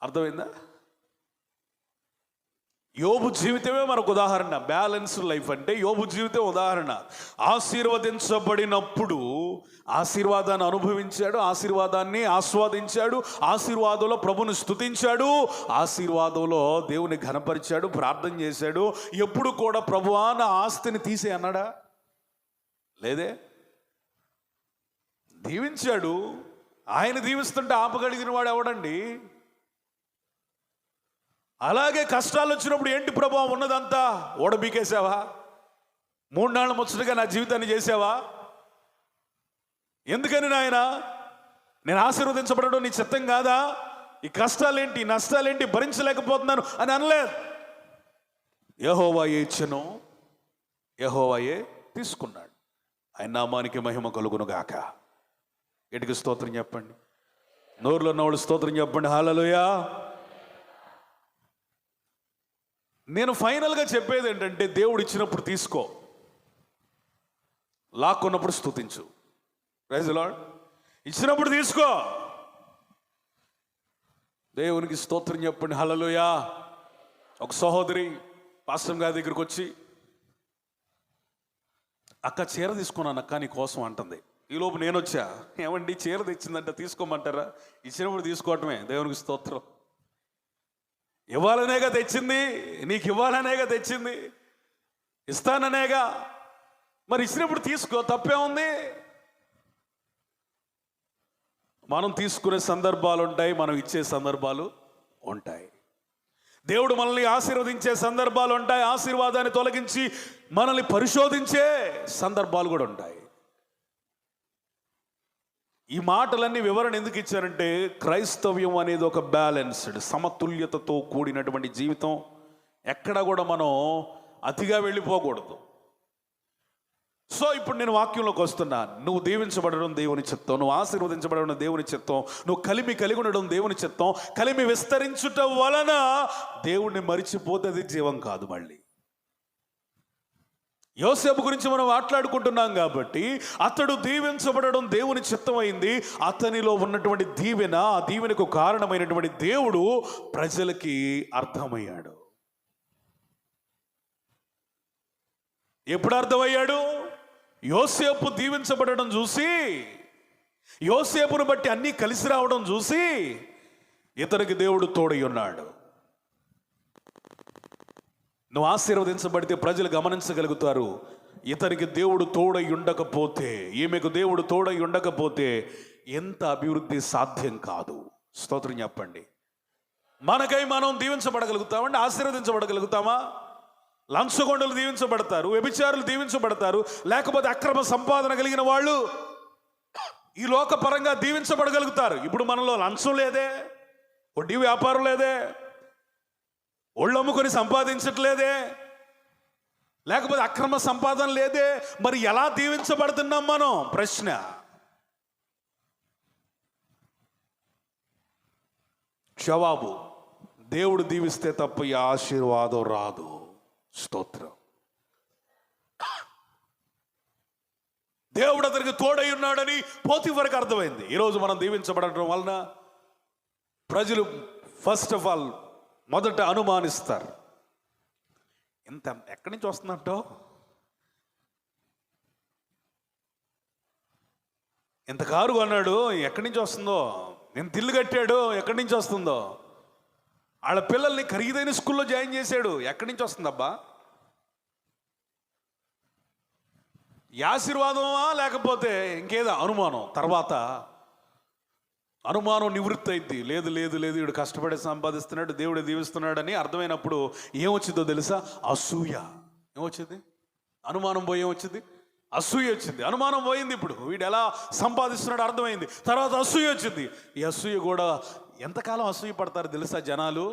S1: అర్థమైందా? యోబు జీవితమే మనకు ఉదాహరణ. బ్యాలెన్స్డ్ లైఫ్ అంటే యోబు జీవితం ఉదాహరణ. ఆశీర్వదించబడినప్పుడు ఆశీర్వాదాన్ని అనుభవించాడు, ఆశీర్వాదాన్ని ఆస్వాదించాడు, ఆశీర్వాదంలో ప్రభుని స్తుతించాడు, ఆశీర్వాదంలో దేవుని ఘనపరిచాడు, ప్రార్థన చేశాడు. ఎప్పుడు కూడా ప్రభువా నా ఆస్తిని తీసే అన్నాడా? లేదే. దీవించాడు. ఆయన దీవిస్తుంటే ఆపగలిగిన వాడు ఎవడండి? అలాగే కష్టాలు వచ్చినప్పుడు ఏంటి ప్రభువా ఉన్నదంతా ఓడబీకేసావా? 3 నాళ్ళ ముచ్చటగా నా జీవితాన్ని చేసావా? ఎందుకని నాయన నేను ఆశీర్వదించబడడం నీ చిత్తం కాదా? ఈ కష్టాలేంటి, నష్టాలేంటి, భరించలేకపోతున్నాను అని అనలేదు. యెహోవాయే ఇచ్చెను, యెహోవాయే తీసుకున్నాడు. ఆయన నామానికి మహిమ కలుగును గాక. ఎటుకి స్తోత్రం చెప్పండి. నోరులో ఉన్నవాళ్ళు స్తోత్రం చెప్పండి. హల్లెలూయా. నేను ఫైనల్గా చెప్పేది ఏంటంటే, దేవుడు ఇచ్చినప్పుడు తీసుకో, లాక్కున్నప్పుడు స్తుతించు. Praise the lord. ఇచ్చినప్పుడు తీసుకో. దేవునికి స్తోత్రం చెప్పండి. హల్లెలూయా. ఒక సహోదరి పాస్టర్ గారి దగ్గరికి వచ్చి, అక్క చీర తీసుకున్నాను అక్క నీ కోసం అంటుంది. ఈలోపు నేను వచ్చా, ఏమండి చీర తెచ్చిందంట తీసుకోమంటారా? ఇచ్చినప్పుడు తీసుకోవటమే. దేవునికి స్తోత్రం. ఇవ్వాలనేగా తెచ్చింది, నీకు ఇవ్వాలనేగా తెచ్చింది, ఇస్తాననేగా. మరి ఇచ్చినప్పుడు తీసుకో, తప్పే ఉంది. మనం తీసుకునే సందర్భాలు ఉంటాయి, మనం ఇచ్చే సందర్భాలు ఉంటాయి. దేవుడు మనల్ని ఆశీర్వదించే సందర్భాలు ఉంటాయి, ఆశీర్వాదాన్ని తొలగించి మనల్ని పరిశోధించే సందర్భాలు కూడా ఉంటాయి. ఈ మాటలన్నీ వివరణ ఎందుకు ఇచ్చారంటే, క్రైస్తవ్యం అనేది ఒక బ్యాలెన్స్డ్, సమతుల్యతతో కూడినటువంటి జీవితం. ఎక్కడ కూడా మనం అతిగా వెళ్ళిపోకూడదు. సో ఇప్పుడు నేను వాక్యంలోకి వస్తున్నా. నువ్వు దీవించబడడం దేవుని చిత్తం, నువ్వు ఆశీర్వదించబడడం దేవుని చిత్తం, నువ్వు కలిమి కలిగి ఉండడం దేవుని చిత్తం. కలిమి విస్తరించుట వలన దేవుణ్ణి మరిచిపోతే అది జీవం కాదు. మళ్ళీ యోసేపు గురించి మనం మాట్లాడుకుంటున్నాం కాబట్టి అతడు దీవించబడడం దేవుని చిత్తమైంది. అతనిలో ఉన్నటువంటి దీవెన, ఆ దీవెనకు కారణమైనటువంటి దేవుడు ప్రజలకి అర్థమయ్యాడు. ఎప్పుడు అర్థమయ్యాడు? యోసేపు దీవించబడడం చూసి, యోసేపును బట్టి అన్నీ కలిసి రావడం చూసి ఇతనికి దేవుడు తోడై ఉన్నాడు. నువ్వు ఆశీర్వదించబడితే ప్రజలు గమనించగలుగుతారు, ఇతనికి దేవుడు తోడై ఉండకపోతే, ఈమెకు దేవుడు తోడై ఉండకపోతే ఎంత అభివృద్ధి సాధ్యం కాదు. స్తోత్రం చెప్పండి. మనకై మనం దీవించబడగలుగుతామండి? ఆశీర్వదించబడగలుగుతామా? లంచగొండలు దీవించబడతారు, వ్యభిచారులు దీవించబడతారు, లేకపోతే అక్రమ సంపాదన కలిగిన వాళ్ళు ఈ లోకపరంగా దీవించబడగలుగుతారు. ఇప్పుడు మనలో లంచం లేదే, వడ్డీ వ్యాపారం లేదే, ఒళ్ళు అమ్ముకొని సంపాదించట్లేదే, లేకపోతే అక్రమ సంపాదన లేదే, మరి ఎలా దీవించబడుతున్నాం మనం? ప్రశ్న. జవాబు, దేవుడు దీవిస్తే తప్ప ఈ ఆశీర్వాదం రాదు. స్తోత్రం. దేవుడు అతనికి తోడై ఉన్నాడని పోతీఫరుకు అర్థమైంది. ఈరోజు మనం దీవించబడటం వలన ప్రజలు ఫస్ట్ ఆఫ్ ఆల్ మొదట అనుమానిస్తారు. ఇంత ఎక్కడి నుంచి వస్తుందంటో, ఇంత కారు కొన్నాడు, ఎక్కడి నుంచి వస్తుందో, ఎంత ఇల్లు కట్టాడు, ఎక్కడి నుంచి వస్తుందో, వాళ్ళ పిల్లల్ని ఖరీదైన స్కూల్లో జాయిన్ చేశాడు, ఎక్కడి నుంచి వస్తుందబ్బా? ఈ ఆశీర్వాదమా లేకపోతే ఇంకేదో అనుమానం? తర్వాత అనుమానం నివృత్తి అయింది. లేదు లేదు లేదు, వీడు కష్టపడి సంపాదిస్తున్నాడు, దేవుడు దీవిస్తున్నాడని అర్థమైనప్పుడు ఏమొచ్చిందో తెలుసా? అసూయ. ఏమొచ్చింది? అనుమానం పోయి ఏమొచ్చింది? అసూయ వచ్చింది. అనుమానం పోయింది. ఇప్పుడు వీడు ఎలా సంపాదిస్తున్నాడు అర్థమైంది. తర్వాత అసూయ వచ్చింది. ఈ అసూయ కూడా ఎంతకాలం అసూయ పడతారు తెలుసా జనాలు?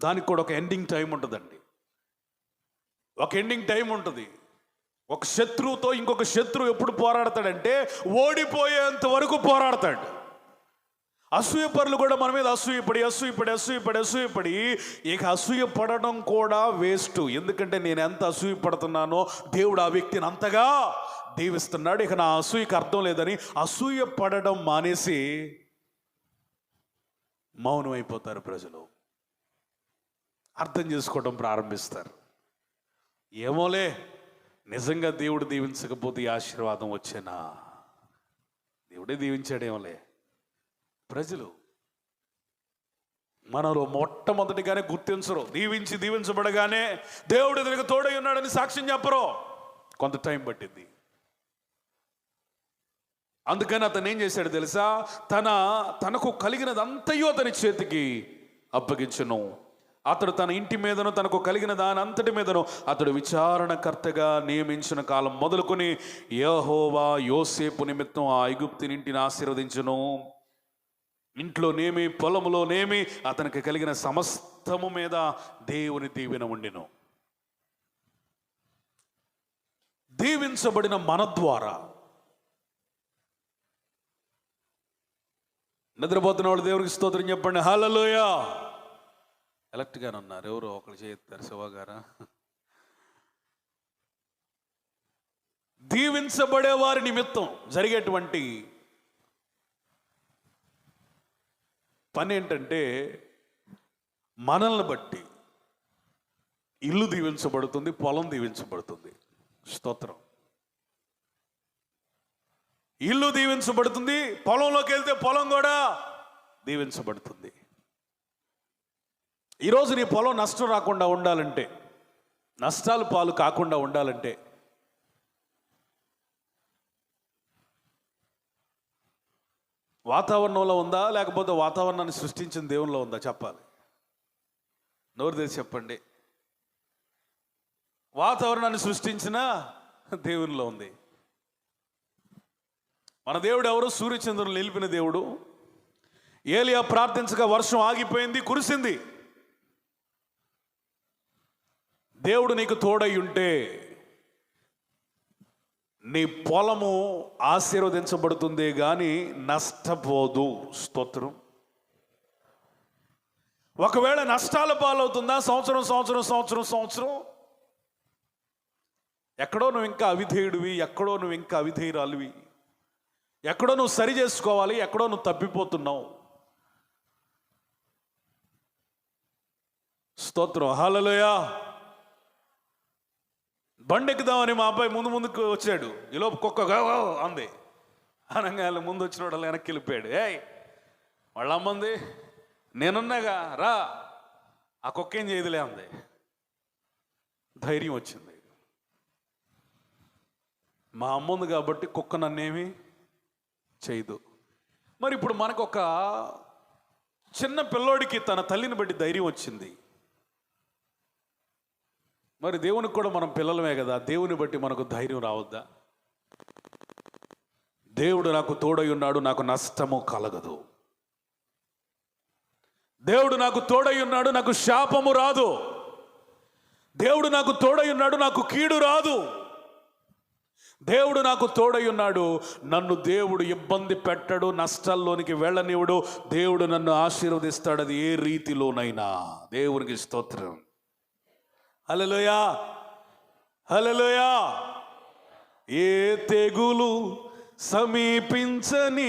S1: దానికి కూడా ఒక ఎండింగ్ టైం ఉంటుందండి. ఒక ఎండింగ్ టైం ఉంటుంది. ఒక శత్రువుతో ఇంకొక శత్రువు ఎప్పుడు పోరాడతాడంటే ఓడిపోయేంత వరకు పోరాడతాడు. అసూయ పరులు కూడా మన మీద అసూయపడి ఇక అసూయ పడడం కూడా వేస్ట్. ఎందుకంటే నేను ఎంత అసూయ పడుతున్నానో దేవుడు ఆ వ్యక్తిని అంతగా దీవిస్తున్నాడు. ఇక నా అసూయకు అర్థం లేదని అసూయ పడడం మానేసి మౌనం అయిపోతారు ప్రజలు. అర్థం చేసుకోవడం ప్రారంభిస్తారు. ఏమోలే, నిజంగా దేవుడు దీవించకపోతే ఈ ఆశీర్వాదం వచ్చేనా? దేవుడే దీవించాడేమోలే. ప్రజలు మనలో మొట్టమొదటిగానే గుర్తించరు. దీవించబడగానే దేవుడు దీనికి తోడై ఉన్నాడని సాక్ష్యం చెప్పరు. కొంత టైం పట్టింది. అందుకని అతను ఏం చేశాడు తెలుసా? తనకు కలిగినదంతయో అతని చేతికి అప్పగించును. అతడు తన ఇంటి మీదను తనకు కలిగిన దాని అంతటి మీదను అతడు విచారణకర్తగా నియమించిన కాలం మొదలుకొని యెహోవా యోసేపు నిమిత్తం ఆ ఐగుప్తునింటిని ఆశీర్వదించును. ఇంట్లోనేమి పొలములోనేమి అతనికి కలిగిన సమస్తము మీద దేవుని దీవెన ఉండెను. దీవించబడిన మన ద్వారా నిద్రపోతున్న వాళ్ళు దేవునికి స్తోత్రం చెప్పండి. హల్లెలూయా. ఎలక్ట్గానే ఉన్నారు, ఎవరో ఒకరు చేస్తారు. శివ గారా? దీవించబడే వారి నిమిత్తం జరిగేటువంటి పని ఏంటంటే మనల్ని బట్టి ఇల్లు దీవించబడుతుంది, పొలం దీవించబడుతుంది. స్తోత్రం. ఇల్లు దీవించబడుతుంది, పొలంలోకి వెళ్తే పొలం కూడా దీవించబడుతుంది. ఈరోజు నీ పొలం నష్టం రాకుండా ఉండాలంటే, నష్టాలు పాలు కాకుండా ఉండాలంటే వాతావరణంలో ఉందా లేకపోతే వాతావరణాన్ని సృష్టించిన దేవునిలో ఉందా? చెప్పాలి. నోరు తెరిచి చెప్పండి. వాతావరణాన్ని సృష్టించిన దేవునిలో ఉంది. మన దేవుడు ఎవరు? సూర్యచంద్రులు నిలిపిన దేవుడు. ఏలియా ప్రార్థించగా వర్షం ఆగిపోయింది, కురిసింది. దేవుడు నీకు తోడై ఉంటే నీ పొలము ఆశీర్వదించబడుతుంది కానీ నష్టపోదు. స్తోత్రం. ఒకవేళ నష్టాల పాలవుతుందా సంవత్సరం ఎక్కడో నువ్వు ఇంకా అవిధేయుడివి, ఎక్కడో నువ్వు ఇంకా అవిధేయురాలివి, ఎక్కడో నువ్వు సరి చేసుకోవాలి, ఎక్కడో నువ్వు తప్పిపోతున్నావు. స్తోత్రం. హల్లెలూయా. బండెక్కుదామని మా అబ్బాయి ముందుకు వచ్చాడు. ఈలోపు కుక్క అంది. అనగా ముందు వచ్చిన వాడు వెనక్కి వెళ్ళిపోయాడు. వాళ్ళ అమ్మంది, నేనున్నాగా రా, ఆ కుక్క ఏం చేయదులే అంది. ధైర్యం వచ్చింది. మా అమ్మ ఉంది కాబట్టి కుక్క నన్నేమి చేయదు. మరి ఇప్పుడు మనకు ఒక చిన్న పిల్లోడికి తన తల్లిని బట్టి ధైర్యం వచ్చింది. మరి దేవునికి కూడా మనం పిల్లలమే కదా, దేవుని బట్టి మనకు ధైర్యం రావద్దా? దేవుడు నాకు తోడై ఉన్నాడు, నాకు నష్టము కలగదు. దేవుడు నాకు తోడై ఉన్నాడు, నాకు శాపము రాదు. దేవుడు నాకు తోడై ఉన్నాడు, నాకు కీడు రాదు. దేవుడు నాకు తోడై ఉన్నాడు, నన్ను దేవుడు ఇబ్బంది పెట్టడు, నష్టాల్లోనికి వెళ్ళనివ్వడు. దేవుడు నన్ను ఆశీర్వదిస్తాడు, అది ఏ రీతిలోనైనా. దేవునికి స్తోత్రం. హల్లెలూయా, హల్లెలూయా. ఏ తెగులు సమీపించనీయక,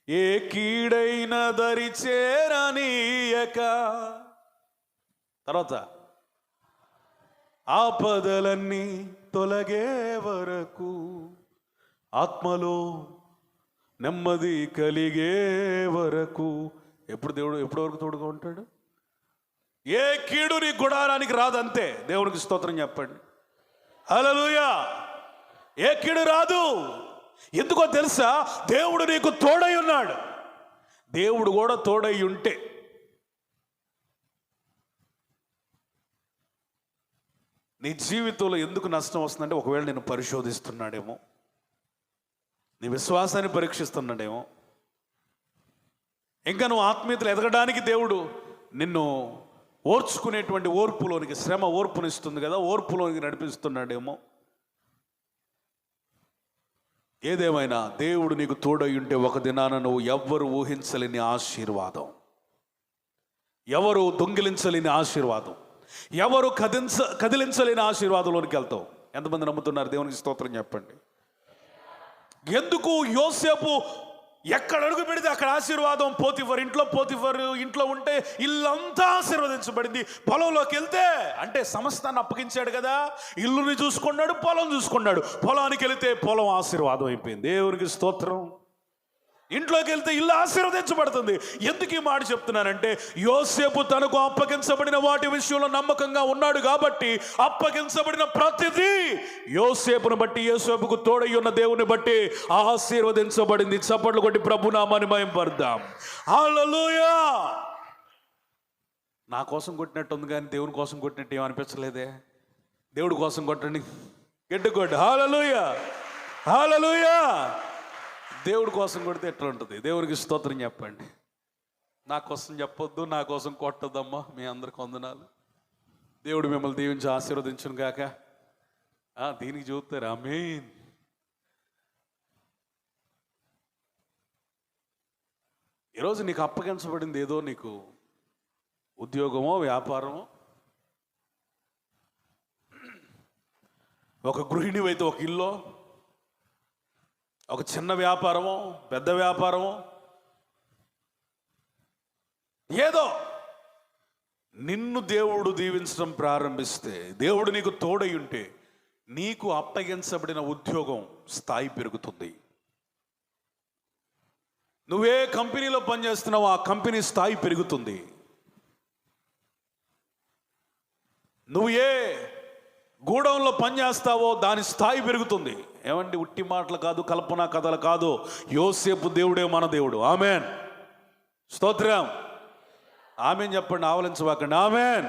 S1: ఏ కీడైన దరి చేరనీయక. తర్వాత ఆపదలన్నీ తొలగే వరకు, ఆత్మలో నెమ్మది కలిగే వరకు. ఎప్పుడు వరకు తోడుగా ఉంటాడు? ఏ కీడు నీ గుడారానికి రాదంతే. దేవునికి స్తోత్రం చెప్పండి. హల్లెలూయా. ఏ కీడు రాదు. ఎందుకో తెలుసా? దేవుడు నీకు తోడై ఉన్నాడు. దేవుడు కూడా తోడై ఉంటే నీ జీవితంలో ఎందుకు నష్టం వస్తుందంటే, ఒకవేళ నేను పరిశోధిస్తున్నాడేమో, నీ విశ్వాసాన్ని పరీక్షిస్తున్నాడేమో, ఇంకా నువ్వు ఆత్మీయతలు ఎదగడానికి దేవుడు నిన్ను ఓర్చుకునేటువంటి ఓర్పులోనికి, శ్రమ ఓర్పునిస్తుంది కదా, ఓర్పులోనికి నడిపిస్తున్నాడేమో. ఏదేమైనా దేవుడు నీకు తోడై ఉంటే ఒక దినాన నువ్వు ఎవ్వరు ఊహించలేని ఆశీర్వాదం, ఎవరు దొంగిలించలేని ఆశీర్వాదం, ఎవరు కదిలించలేని ఆశీర్వాదంలోనికి వెళ్తావు. ఎంతమంది నమ్ముతున్నారు? దేవునికి స్తోత్రం చెప్పండి. ఎందుకు యోసేపు ఎక్కడ అడుగు పెడితే అక్కడ ఆశీర్వాదం. పోతిఫర్ ఇంట్లో ఉంటే ఇల్లంతా ఆశీర్వదించబడింది. పొలంలోకి వెళ్తే అంటే సమస్తాన్ని అప్పగించాడు కదా, ఇల్లుని చూసుకున్నాడు, పొలం చూసుకున్నాడు. పొలానికి వెళితే పొలం ఆశీర్వాదం అయిపోయింది. దేవునికి స్తోత్రం. ఇంట్లోకి వెళ్తే ఇల్లు ఆశీర్వదించబడుతుంది. ఎందుకు ఈ మాట చెప్తున్నానంటే, యోసేపు తనకు అప్పగించబడిన వాటి విషయంలో నమ్మకంగా ఉన్నాడు కాబట్టి అప్పగించబడిన ప్రతిదీ యోసేపును బట్టి, యోసేపుకు తోడై ఉన్న దేవుని బట్టి ఆశీర్వదించబడింది. చప్పట్లు కొట్టి ప్రభునామాన్ని మహిమపరుద్దాం. హల్లెలూయా. నా కోసం కొట్టినట్టు ఉంది కానీ దేవుని కోసం కొట్టినట్టు ఏమనిపించలేదే. దేవుడి కోసం కొట్టండి, గెట్టుకోండి. హల్లెలూయా, హల్లెలూయా. దేవుడి కోసం కొడితే ఎట్లా ఉంటుంది? దేవునికి స్తోత్రం చెప్పండి. నా కోసం చెప్పొద్దు, నా కోసం కొట్టద్దమ్మా. మీ అందరికి వందనాలు. దేవుడు మిమ్మల్ని దీవించి ఆశీర్వదించును గాక. దీనికి చూస్తారు. ఆమేన్. ఈరోజు నీకు అప్పగించబడింది ఏదో, నీకు ఉద్యోగమో వ్యాపారమో, ఒక గృహిణివైతే ఒక ఇల్లో, ఒక చిన్న వ్యాపారమో పెద్ద వ్యాపారమో, ఏదో నిన్ను దేవుడు దీవించడం ప్రారంభిస్తే, దేవుడు నీకు తోడై ఉంటే, నీకు అప్పగించబడిన ఉద్యోగం స్థాయి పెరుగుతుంది. నువ్వే కంపెనీలో పనిచేస్తున్నావో ఆ కంపెనీ స్థాయి పెరుగుతుంది. నువ్వు ఏ గూడెంలో పనిచేస్తావో దాని స్థాయి పెరుగుతుంది. ఏమండి, ఉట్టి మాటలు కాదు, కల్పన కథలు కాదు. యోసేపు దేవుడే మన దేవుడు. ఆమెన్. స్తోత్రం. ఆమెన్ చెప్పండి, ఆవలించవాకండి. ఆమెన్.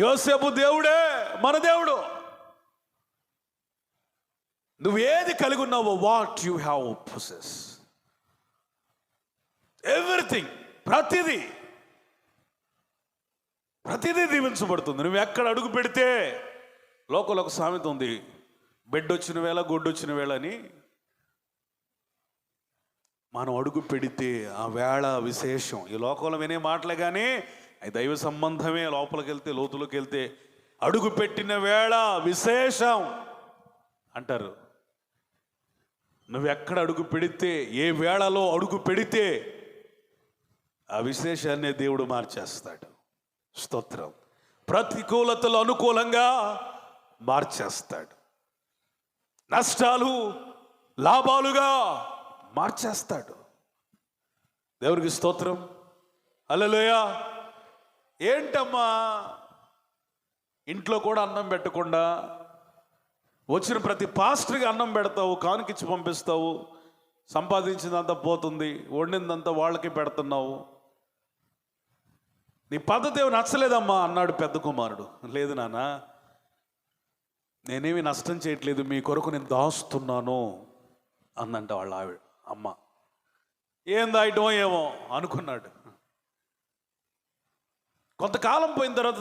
S1: యోసేపు దేవుడే మన దేవుడు. నువ్వేది కలిగి ఉన్నావో, what you have possess, everything, ప్రతిదీ దీవించబడుతుంది. నువ్వు ఎక్కడ అడుగు పెడితే లోకంలో ఒక సామెత ఉంది, బెడ్ వచ్చిన వేళ గొడ్డు వచ్చిన వేళ అని. మనం అడుగు పెడితే ఆ వేళ విశేషం. ఈ లోకంలో వినే మాటలే కానీ అవి దైవ సంబంధమే. లోపలికి వెళ్తే, లోతులోకి వెళ్తే అడుగు పెట్టిన వేళ విశేషం అంటారు. నువ్వెక్కడ అడుగు పెడితే, ఏ వేళలో అడుగు పెడితే ఆ విశేషాన్ని దేవుడు మార్చేస్తాడు. స్తోత్రం. ప్రతికూలతలు అనుకూలంగా మార్చేస్తాడు. నష్టాలు లాభాలుగా మార్చేస్తాడు. దేవునికి స్తోత్రం. హల్లెలూయా. ఏంటమ్మా ఇంట్లో కూడా అన్నం పెట్టకుండా వచ్చిన ప్రతి పాస్టర్కి అన్నం పెడతావు, కానుకిచ్చి పంపిస్తావు, సంపాదించిందంతా పోతుంది, వండిందంతా వాళ్ళకి పెడుతున్నావు, నీ పద్ధతి ఏమి నచ్చలేదమ్మా అన్నాడు పెద్ద కుమారుడు. లేదు నాన్న, నేనేమి నష్టం చేయట్లేదు, మీ కొరకు నేను దాస్తున్నాను అందంట వాళ్ళ ఆవిడ అమ్మ. ఏం దాయటమో ఏమో అనుకున్నాడు. కొంతకాలం పోయిన తర్వాత